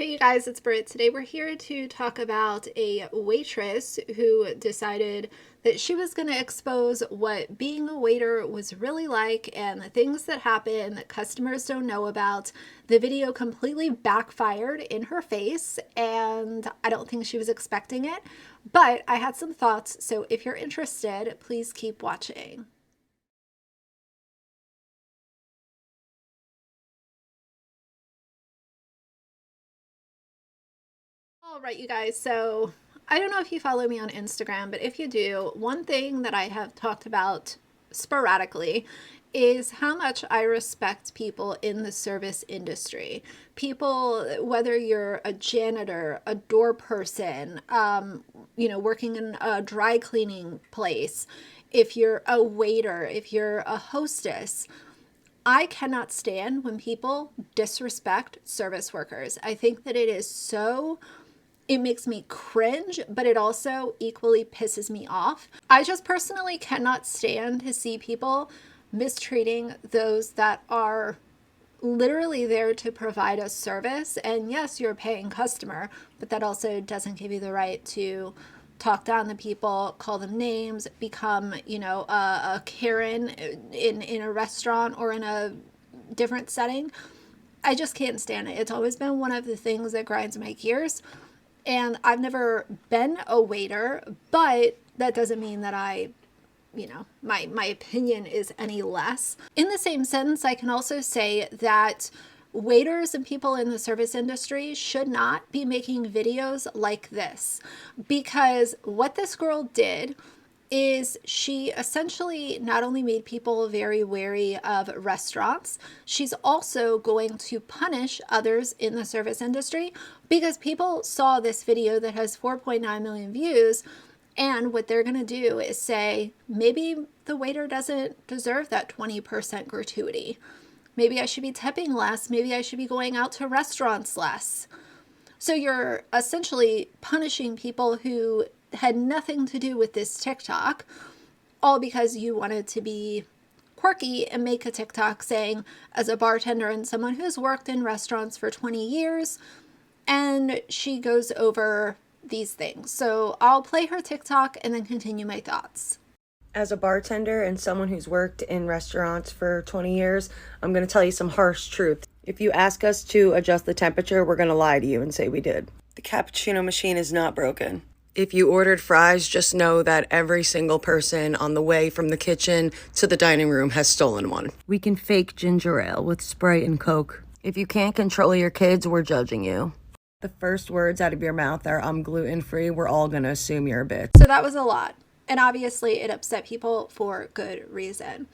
Hey you guys, it's Britt. Today we're here to talk about a waitress who decided that she was going to expose what being a waiter was really like and the things that happen that customers don't know about. The video completely backfired in her face, and I don't think she was expecting it, but I had some thoughts, so if you're interested, please keep watching. All right, you guys. So I don't know if you follow me on Instagram, but if you do, one thing that I have talked about sporadically is how much I respect people in the service industry. People, whether you're a janitor, a door person, working in a dry cleaning place, if you're a waiter, if you're a hostess, I cannot stand when people disrespect service workers. I think that it makes me cringe, but it also equally pisses me off. I just personally cannot stand to see people mistreating those that are literally there to provide a service. And yes, you're a paying customer, but that also doesn't give you the right to talk down to people, call them names, become, a Karen in a restaurant or in a different setting. I just can't stand it. It's always been one of the things that grinds my gears. And I've never been a waiter, but that doesn't mean that my opinion is any less. In the same sentence, I can also say that waiters and people in the service industry should not be making videos like this, because what this girl did is she essentially not only made people very wary of restaurants, she's also going to punish others in the service industry, because people saw this video that has 4.9 million views, and what they're going to do is say, maybe the waiter doesn't deserve that 20% gratuity. Maybe I should be tipping less. Maybe I should be going out to restaurants less. So you're essentially punishing people who had nothing to do with this TikTok, all because you wanted to be quirky and make a TikTok saying, as a bartender and someone who's worked in restaurants for 20 years, and she goes over these things. So I'll play her TikTok and then continue my thoughts. As a bartender and someone who's worked in restaurants for 20 years, I'm going to tell you some harsh truth. If you ask us to adjust the temperature, we're going to lie to you and say we did. The cappuccino machine is not broken. If you ordered fries, just know that every single person on the way from the kitchen to the dining room has stolen one. We can fake ginger ale with Sprite and Coke. If you can't control your kids, we're judging you. The first words out of your mouth are, I'm gluten-free. We're all going to assume you're a bitch. So that was a lot. And obviously it upset people for good reason.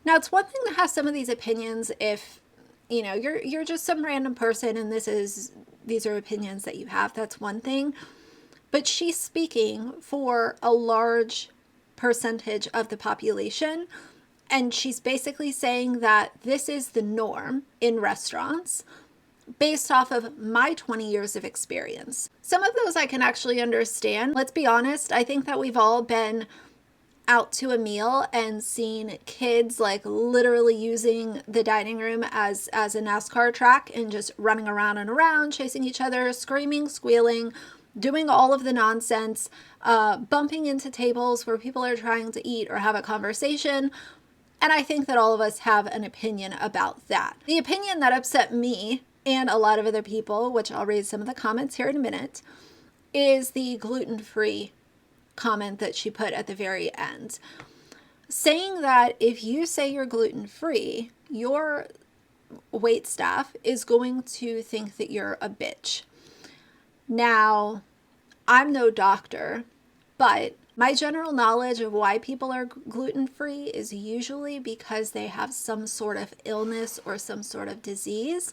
Now, it's one thing to have some of these opinions if, you're just some random person and these are opinions that you have. That's one thing. But she's speaking for a large percentage of the population. And she's basically saying that this is the norm in restaurants based off of my 20 years of experience. Some of those I can actually understand. Let's be honest, I think that we've all been out to a meal and seen kids like literally using the dining room as a NASCAR track and just running around and around, chasing each other, screaming, squealing, doing all of the nonsense, bumping into tables where people are trying to eat or have a conversation. And I think that all of us have an opinion about that. The opinion that upset me and a lot of other people, which I'll read some of the comments here in a minute, is the gluten-free comment that she put at the very end, saying that if you say you're gluten-free, your wait staff is going to think that you're a bitch. Now, I'm no doctor, but my general knowledge of why people are gluten-free is usually because they have some sort of illness or some sort of disease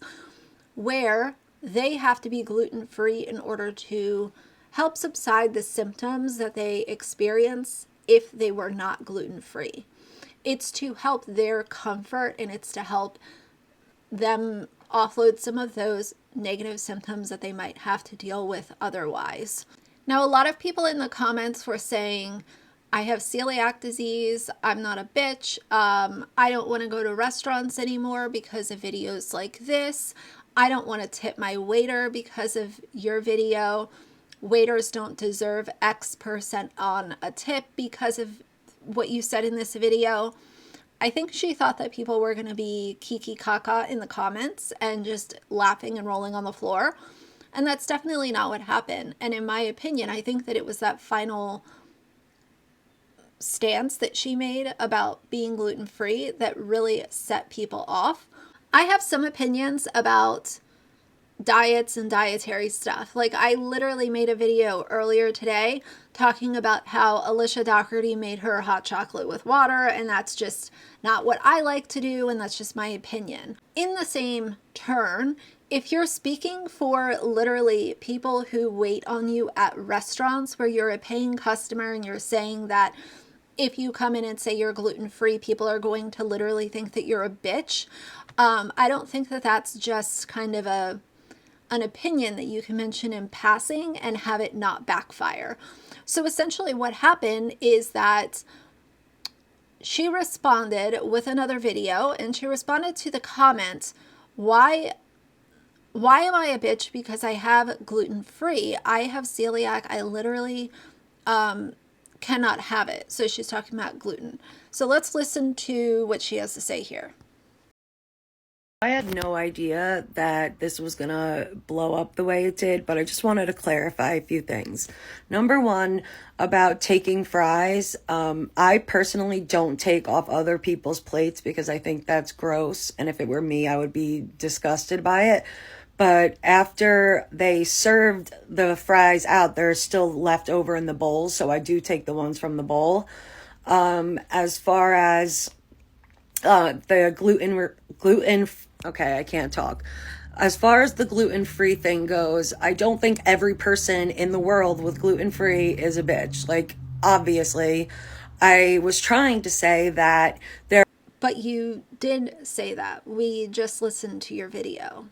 where they have to be gluten-free in order to help subside the symptoms that they experience if they were not gluten-free. It's to help their comfort, and it's to help them offload some of those negative symptoms that they might have to deal with otherwise. Now, a lot of people in the comments were saying, I have celiac disease, I'm not a bitch, I don't want to go to restaurants anymore because of videos like this, I don't want to tip my waiter because of your video. Waiters don't deserve X% on a tip because of what you said in this video. I think she thought that people were going to be kiki kaka in the comments and just laughing and rolling on the floor. And that's definitely not what happened. And in my opinion, I think that it was that final stance that she made about being gluten-free that really set people off. I have some opinions about diets and dietary stuff. Like, I literally made a video earlier today talking about how Alicia Doherty made her hot chocolate with water, and that's just not what I like to do, and that's just my opinion. In the same turn, if you're speaking for literally people who wait on you at restaurants where you're a paying customer and you're saying that if you come in and say you're gluten-free, people are going to literally think that you're a bitch, I don't think that that's just kind of an opinion that you can mention in passing and have it not backfire. So essentially what happened is that she responded with another video, and she responded to the comments, why am I a bitch because I have gluten-free? I have celiac. I literally cannot have it. So she's talking about gluten. So let's listen to what she has to say here. I had no idea that this was gonna blow up the way it did, but I just wanted to clarify a few things. Number one, about taking fries. I personally don't take off other people's plates because I think that's gross, and if it were me, I would be disgusted by it. But after they served the fries out, they're still left over in the bowl, so I do take the ones from the bowl. As far as the gluten, okay, I can't talk. As far as the gluten-free thing goes, I don't think every person in the world with gluten-free is a bitch. Like, obviously, I was trying to say that there... But you did say that. We just listened to your video.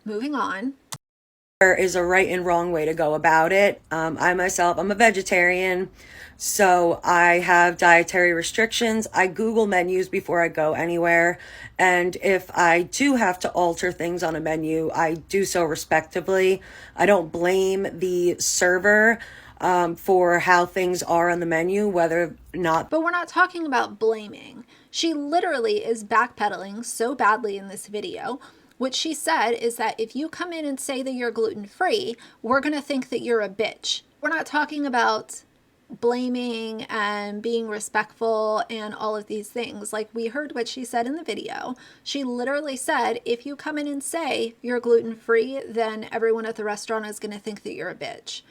Moving on. There is a right and wrong way to go about it. I myself, I'm a vegetarian, so I have dietary restrictions. I Google menus before I go anywhere, and if I do have to alter things on a menu, I do so respectively. I don't blame the server for how things are on the menu, whether or not... But we're not talking about blaming. She literally is backpedaling so badly in this video. What she said is that if you come in and say that you're gluten-free, we're going to think that you're a bitch. We're not talking about blaming and being respectful and all of these things. Like, we heard what she said in the video. She literally said, if you come in and say you're gluten-free, then everyone at the restaurant is going to think that you're a bitch.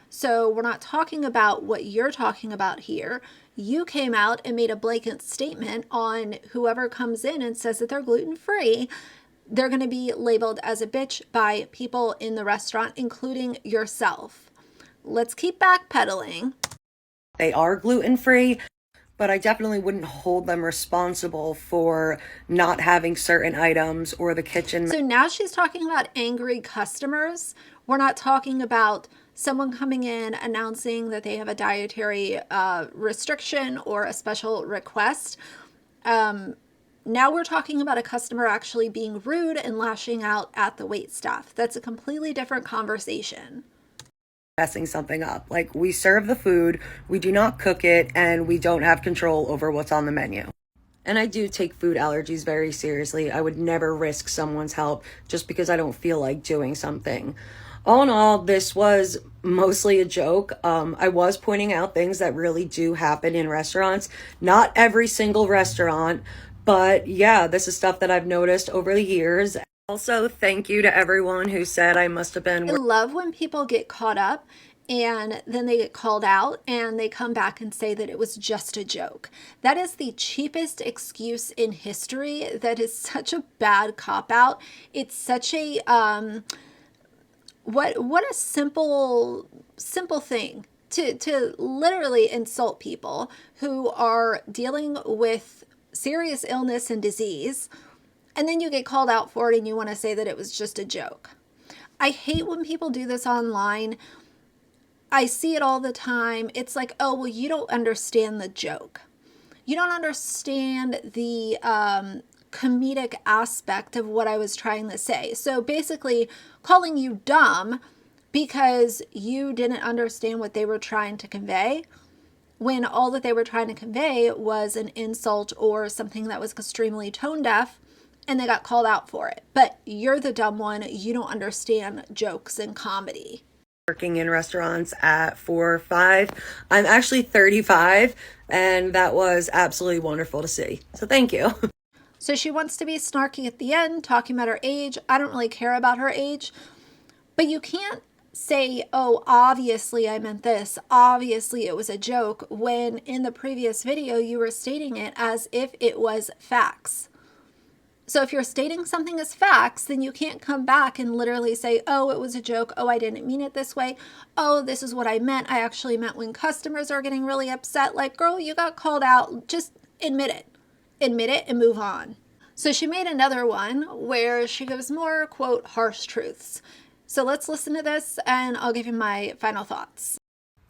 So we're not talking about what you're talking about here. You came out and made a blanket statement on whoever comes in and says that they're gluten-free. They're going to be labeled as a bitch by people in the restaurant, including yourself. Let's keep backpedaling. They are gluten-free, but I definitely wouldn't hold them responsible for not having certain items or the kitchen. So now she's talking about angry customers. We're not talking about someone coming in announcing that they have a dietary restriction or a special request. Now we're talking about a customer actually being rude and lashing out at the waitstaff. That's a completely different conversation. Messing something up. Like, we serve the food, we do not cook it, and we don't have control over what's on the menu. And I do take food allergies very seriously. I would never risk someone's help just because I don't feel like doing something. All in all, this was mostly a joke. I was pointing out things that really do happen in restaurants. Not every single restaurant, but yeah, this is stuff that I've noticed over the years. Also, thank you to everyone who said I must have been... I love when people get caught up and then they get called out and they come back and say that it was just a joke. That is the cheapest excuse in history. That is such a bad cop-out. It's such a... what a simple thing to literally insult people who are dealing with serious illness and disease, and then you get called out for it and you want to say that it was just a joke. I hate when people do this online. I see it all the time. It's like, oh, well, you don't understand the joke. You don't understand the comedic aspect of what I was trying to say. So basically, calling you dumb because you didn't understand what they were trying to convey, when all that they were trying to convey was an insult or something that was extremely tone deaf, and they got called out for it. But you're the dumb one. You don't understand jokes and comedy. Working in restaurants at 4 or 5. I'm actually 35, and that was absolutely wonderful to see. So thank you. So she wants to be snarky at the end, talking about her age. I don't really care about her age, but you can't say, oh, obviously I meant this, obviously it was a joke, when in the previous video you were stating it as if it was facts. So if you're stating something as facts, then you can't come back and literally say, oh, it was a joke. Oh, I didn't mean it this way. Oh, this is what I meant. I actually meant when customers are getting really upset. Like, girl, you got called out. Just admit it. Admit it and move on. So she made another one where she gives more, quote, harsh truths. So let's listen to this and I'll give you my final thoughts.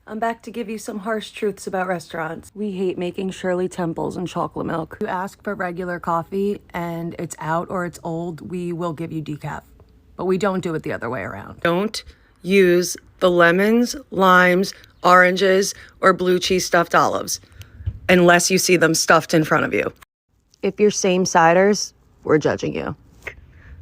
I'm back to give you some harsh truths about restaurants. We hate making Shirley Temples and chocolate milk. If you ask for regular coffee and it's out or it's old, we will give you decaf. But we don't do it the other way around. Don't use the lemons, limes, oranges, or blue cheese stuffed olives unless you see them stuffed in front of you. If you're same ciders, we're judging you.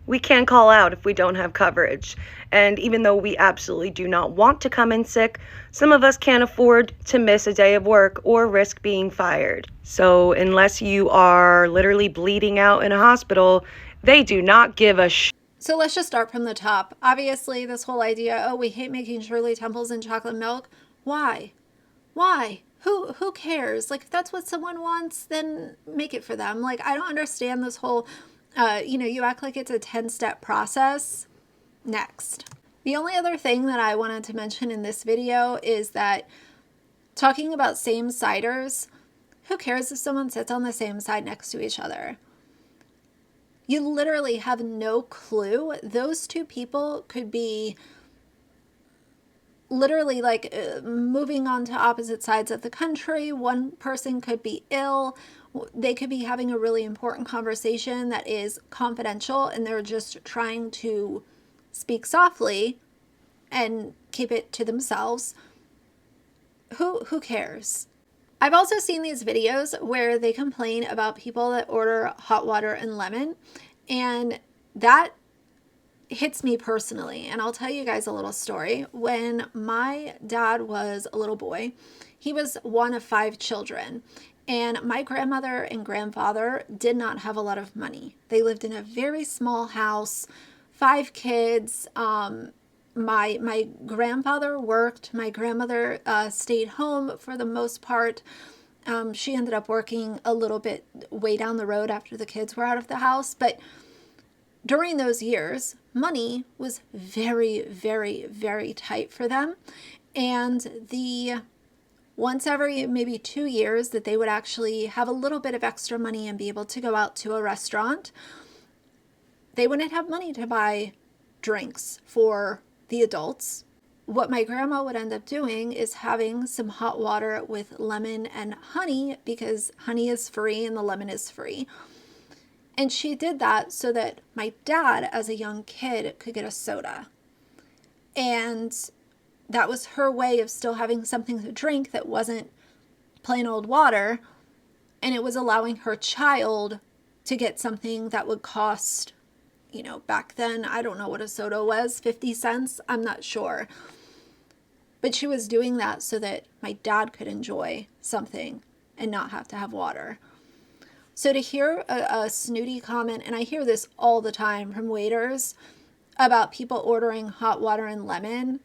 We can't call out if we don't have coverage. And even though we absolutely do not want to come in sick, some of us can't afford to miss a day of work or risk being fired. So unless you are literally bleeding out in a hospital, they do not give a So let's just start from the top. Obviously, this whole idea, oh, we hate making Shirley Temples and chocolate milk. Why? Why? Who cares? Like, if that's what someone wants, then make it for them. Like, I don't understand this whole, you act like it's a 10-step process. Next. The only other thing that I wanted to mention in this video is that talking about same ciders, who cares if someone sits on the same side next to each other? You literally have no clue. Those two people could be literally like moving on to opposite sides of the country. One person could be ill. They could be having a really important conversation that is confidential and they're just trying to speak softly and keep it to themselves. Who cares? I've also seen these videos where they complain about people that order hot water and lemon, and that hits me personally. And I'll tell you guys a little story. When my dad was a little boy, he was one of 5 children, and my grandmother and grandfather did not have a lot of money. They lived in a very small house, 5 kids. My grandfather worked. My grandmother stayed home for the most part. She ended up working a little bit way down the road after the kids were out of the house. But during those years, money was very, very, very tight for them. And the once every maybe 2 years that they would actually have a little bit of extra money and be able to go out to a restaurant, they wouldn't have money to buy drinks for the adults. What my grandma would end up doing is having some hot water with lemon and honey, because honey is free and the lemon is free. And she did that so that my dad, as a young kid, could get a soda. And that was her way of still having something to drink that wasn't plain old water. And it was allowing her child to get something that would cost, back then, I don't know what a soda was, 50 cents, I'm not sure. But she was doing that so that my dad could enjoy something and not have to have water. So to hear a snooty comment, and I hear this all the time from waiters about people ordering hot water and lemon,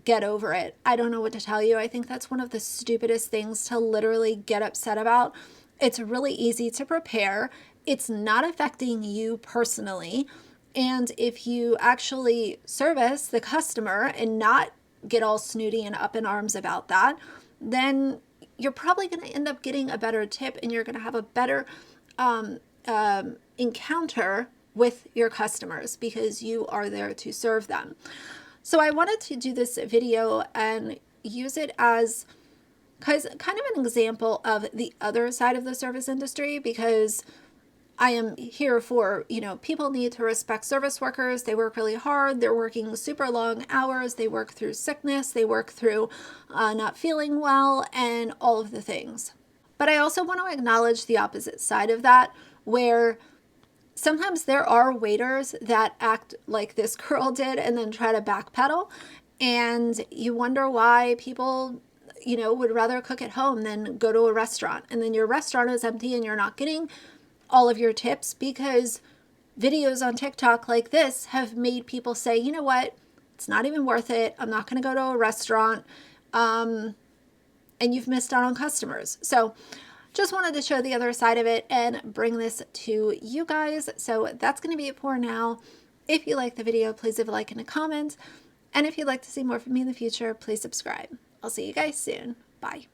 get over it. I don't know what to tell you. I think that's one of the stupidest things to literally get upset about. It's really easy to prepare. It's not affecting you personally. And if you actually service the customer and not get all snooty and up in arms about that, then you're probably going to end up getting a better tip and you're going to have a better encounter with your customers because you are there to serve them. So I wanted to do this video and use it as kind of an example of the other side of the service industry, because I am here for, people need to respect service workers. They work really hard. They're working super long hours. They work through sickness. They work through not feeling well and all of the things. But I also want to acknowledge the opposite side of that, where sometimes there are waiters that act like this girl did and then try to backpedal. And you wonder why people, would rather cook at home than go to a restaurant. And then your restaurant is empty and you're not getting all of your tips because videos on TikTok like this have made people say, you know what, it's not even worth it. I'm not going to go to a restaurant. And you've missed out on customers. So just wanted to show the other side of it and bring this to you guys. So that's going to be it for now. If you like the video, please leave a like and a comment. And if you'd like to see more from me in the future, please subscribe. I'll see you guys soon. Bye.